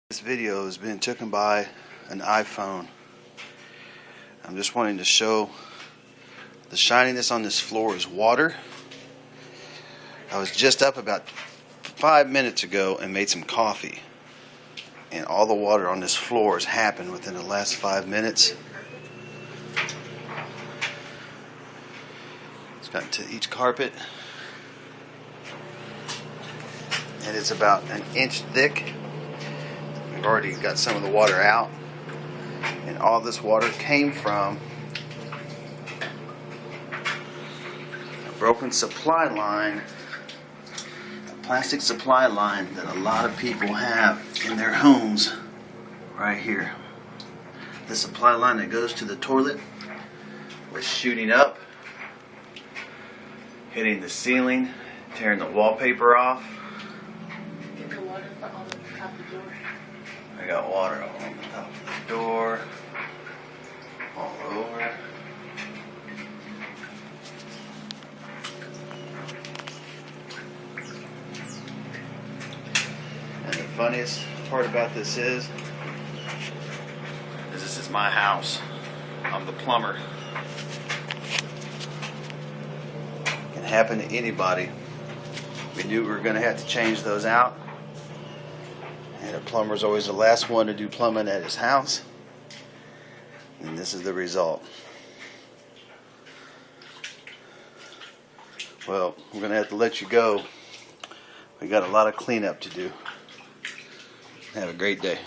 This video has been taken by an iPhone. I'm just wanting to show the shininess on this floor is water. I was just up about 5 minutes ago and made some coffee, and all the water on this floor has happened within the last 5 minutes. It's gotten to each carpet, and it's about an inch thick. We've already got some of the water out, and all this water came from a broken supply line, a plastic supply line that a lot of people have in their homes right here. The supply line that goes to the toilet was shooting up, hitting the ceiling, tearing the wallpaper off. Get the water on the top of the door. I got water all on the top of the door, all over. And the funniest part about this is this is my house. I'm the plumber. It can happen to anybody. We knew we were going to have to change those out. And a plumber's always the last one to do plumbing at his house. And this is the result. Well, we're going to have to let you go. We got a lot of cleanup to do. Have a great day.